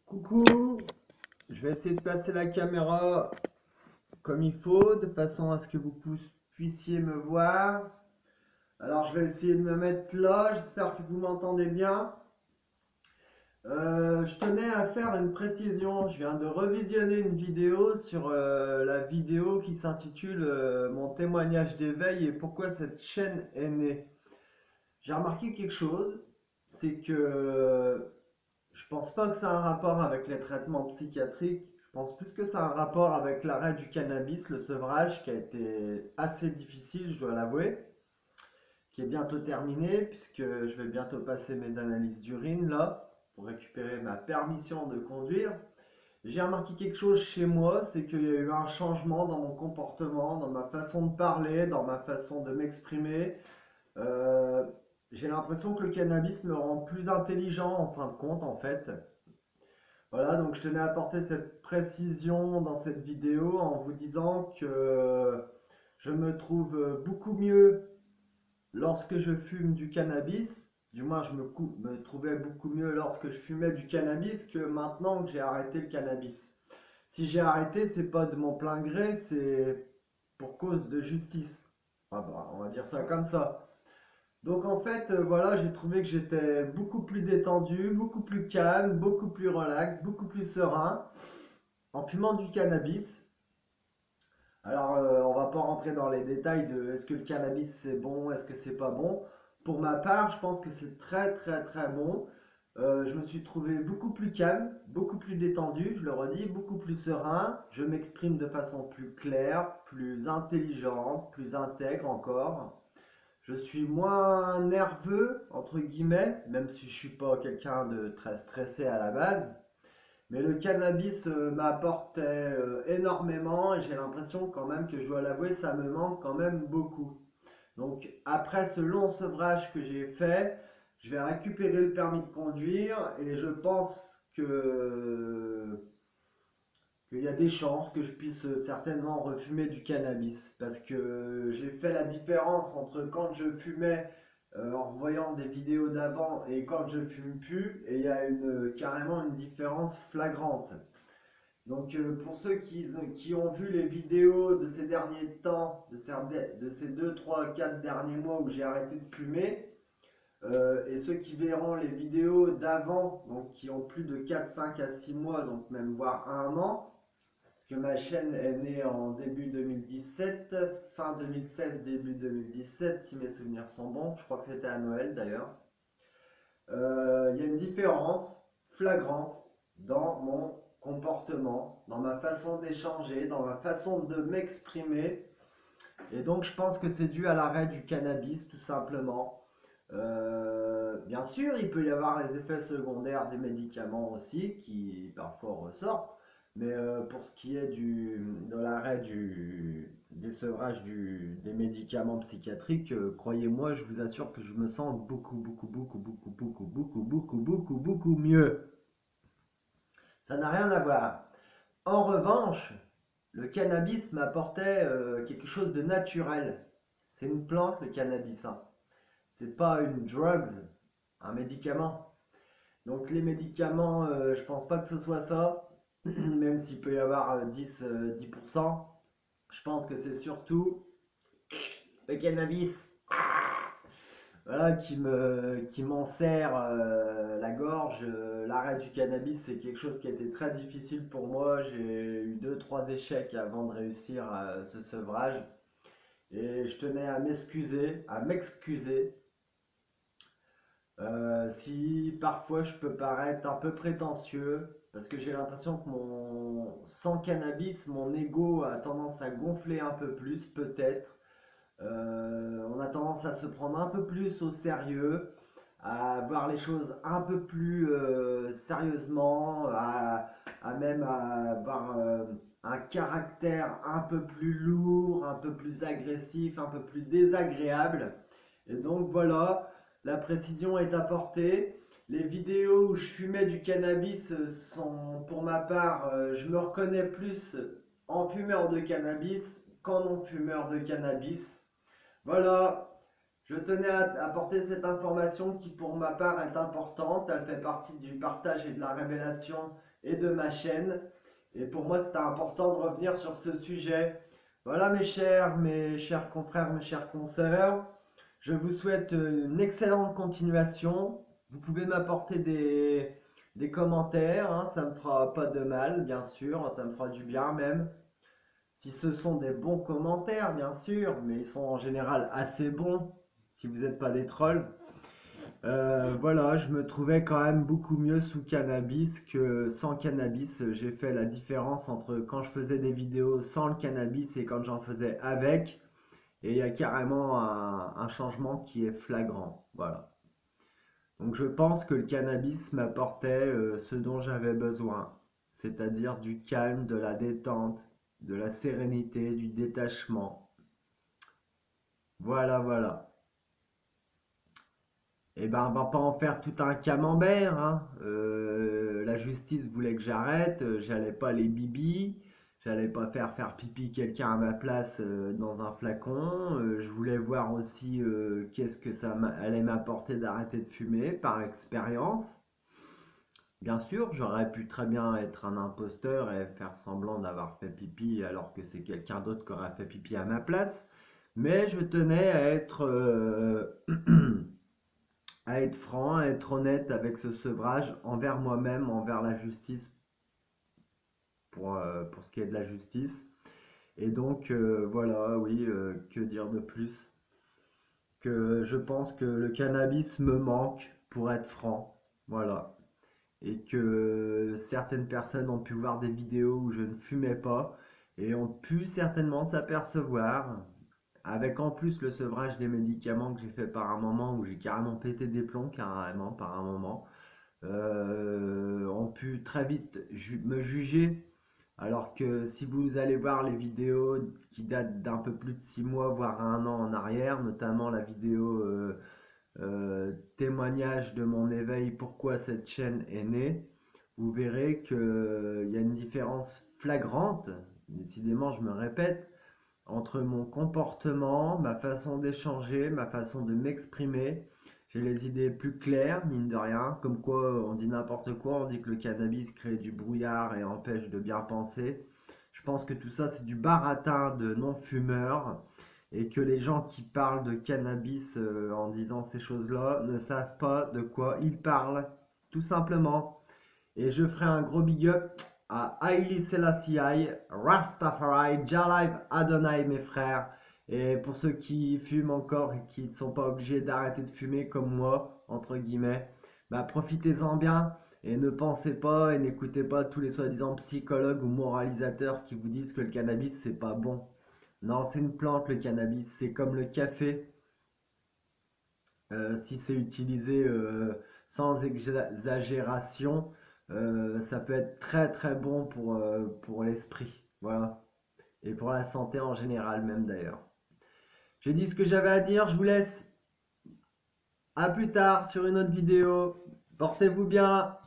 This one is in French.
Coucou, je vais essayer de placer la caméra comme il faut, de façon à ce que vous puissiez me voir. Alors je vais essayer de me mettre là, j'espère que vous m'entendez bien. Je tenais à faire une précision, je viens de revisionner une vidéo sur la vidéo qui s'intitule Mon témoignage d'éveil et pourquoi cette chaîne est née. J'ai remarqué quelque chose, c'est que je pense pas que ça a un rapport avec les traitements psychiatriques. Je pense plus que ça a un rapport avec l'arrêt du cannabis, le sevrage qui a été assez difficile, je dois l'avouer, qui est bientôt terminé puisque je vais bientôt passer mes analyses d'urine là pour récupérer ma permission de conduire. J'ai remarqué quelque chose chez moi, c'est qu'il y a eu un changement dans mon comportement, dans ma façon de parler, dans ma façon de m'exprimer. Euh, j'ai l'impression que le cannabis me rend plus intelligent en fin de compte en fait. Voilà, donc je tenais à apporter cette précision dans cette vidéo en vous disant que je me trouve beaucoup mieux lorsque je fume du cannabis. Du moins, me trouvais beaucoup mieux lorsque je fumais du cannabis que maintenant que j'ai arrêté le cannabis. Si j'ai arrêté, c'est pas de mon plein gré, c'est pour cause de justice. Ah bah, on va dire ça comme ça. Donc en fait, voilà, j'ai trouvé que j'étais beaucoup plus détendu, beaucoup plus calme, beaucoup plus relax, beaucoup plus serein en fumant du cannabis. Alors, on va pas rentrer dans les détails de est-ce que le cannabis c'est bon, est-ce que c'est pas bon. Pour ma part, je pense que c'est très très très bon. Je me suis trouvé beaucoup plus calme, beaucoup plus détendu, je le redis, beaucoup plus serein. Je m'exprime de façon plus claire, plus intelligente, plus intègre encore. Je suis moins nerveux, entre guillemets, même si je suis pas quelqu'un de très stressé à la base. Mais le cannabis m'apportait énormément et j'ai l'impression quand même que je dois l'avouer, ça me manque quand même beaucoup. Donc après ce long sevrage que j'ai fait, je vais récupérer le permis de conduire et je pense que qu'il y a des chances que je puisse certainement refumer du cannabis parce que j'ai fait la différence entre quand je fumais en voyant des vidéos d'avant et quand je fume plus et il y a carrément une différence flagrante. Donc pour ceux qui ont vu les vidéos de ces derniers temps, de ces 2, 3, 4 derniers mois où j'ai arrêté de fumer, et ceux qui verront les vidéos d'avant, donc qui ont plus de 4, 5 à 6 mois, donc même voire un an, parce que ma chaîne est née en début 2017, fin 2016, début 2017, si mes souvenirs sont bons. Je crois que c'était à Noël d'ailleurs. Il y a une différence flagrante dans mon comportement, dans ma façon d'échanger, dans ma façon de m'exprimer. Et donc je pense que c'est dû à l'arrêt du cannabis tout simplement. Bien sûr, il peut y avoir les effets secondaires des médicaments aussi qui parfois ressortent. Mais pour ce qui est de l'arrêt des sevrages des médicaments psychiatriques, croyez-moi, je vous assure que je me sens beaucoup mieux. Ça n'a rien à voir. En revanche, le cannabis m'apportait quelque chose de naturel. C'est une plante, le cannabis, hein. C'est pas une drugs, un médicament. Donc les médicaments, je pense pas que ce soit ça, même s'il peut y avoir 10%. Je pense que c'est surtout le cannabis, voilà, qui m'en serre la gorge. L'arrêt du cannabis, c'est quelque chose qui a été très difficile pour moi. J'ai eu deux, trois échecs avant de réussir ce sevrage. Et je tenais à m'excuser. Si parfois je peux paraître un peu prétentieux, parce que j'ai l'impression que sans cannabis, mon ego a tendance à gonfler un peu plus, peut-être. On a tendance à se prendre un peu plus au sérieux, à voir les choses un peu plus sérieusement, à même avoir un caractère un peu plus lourd, un peu plus agressif, un peu plus désagréable. Et donc voilà, la précision est apportée. Les vidéos où je fumais du cannabis sont, pour ma part, je me reconnais plus en fumeur de cannabis qu'en non fumeur de cannabis. Voilà, Je tenais à apporter cette information qui pour ma part est importante. Elle fait partie du partage et de la révélation et de ma chaîne. Et pour moi, c'était important de revenir sur ce sujet. Voilà mes chers confrères, mes chères consoeurs. Je vous souhaite une excellente continuation. Vous pouvez m'apporter des commentaires, hein, ça me fera pas de mal, bien sûr, ça me fera du bien même. Si ce sont des bons commentaires, bien sûr, mais ils sont en général assez bons, si vous n'êtes pas des trolls. Voilà, je me trouvais quand même beaucoup mieux sous cannabis que sans cannabis. J'ai fait la différence entre quand je faisais des vidéos sans le cannabis et quand j'en faisais avec. Et il y a carrément un changement qui est flagrant. Voilà. Donc je pense que le cannabis m'apportait ce dont j'avais besoin, c'est-à-dire du calme, de la détente, de la sérénité, du détachement. Voilà, voilà. Eh ben, on va pas en faire tout un camembert, hein. La justice voulait que j'arrête, j'allais pas les bibis, j'allais pas faire pipi quelqu'un à ma place dans un flacon. Je voulais voir aussi qu'est-ce que allait m'apporter d'arrêter de fumer par expérience. Bien sûr, j'aurais pu très bien être un imposteur et faire semblant d'avoir fait pipi alors que c'est quelqu'un d'autre qui aurait fait pipi à ma place. Mais je tenais à être franc, à être honnête avec ce sevrage envers moi-même, envers la justice, pour ce qui est de la justice. Et donc, voilà, oui, que dire de plus? Que je pense que le cannabis me manque, pour être franc. Voilà. Et que certaines personnes ont pu voir des vidéos où je ne fumais pas et ont pu certainement s'apercevoir, avec en plus le sevrage des médicaments que j'ai fait par un moment où j'ai carrément pété des plombs, carrément par un moment, ont pu très vite me juger. Alors que si vous allez voir les vidéos qui datent d'un peu plus de 6 mois, voire un an en arrière, notamment la vidéo témoignage de mon éveil, pourquoi cette chaîne est née, vous verrez qu'il y a une différence flagrante, décidément je me répète, entre mon comportement, ma façon d'échanger, ma façon de m'exprimer. J'ai les idées plus claires, mine de rien, comme quoi on dit n'importe quoi, on dit que le cannabis crée du brouillard et empêche de bien penser. Je pense que tout ça c'est du baratin de non-fumeurs et que les gens qui parlent de cannabis en disant ces choses-là ne savent pas de quoi ils parlent, tout simplement. Et je ferai un gros big up à Haile Selassie, Rastafari, Jalai Adonai, mes frères. Et pour ceux qui fument encore et qui ne sont pas obligés d'arrêter de fumer comme moi, entre guillemets, bah profitez-en bien et ne pensez pas et n'écoutez pas tous les soi-disant psychologues ou moralisateurs qui vous disent que le cannabis c'est pas bon. Non, c'est une plante le cannabis, c'est comme le café. Si c'est utilisé sans exagération, ça peut être très très bon pour l'esprit. Voilà. Et pour la santé en général même d'ailleurs. J'ai dit ce que j'avais à dire, je vous laisse. À plus tard sur une autre vidéo. Portez-vous bien.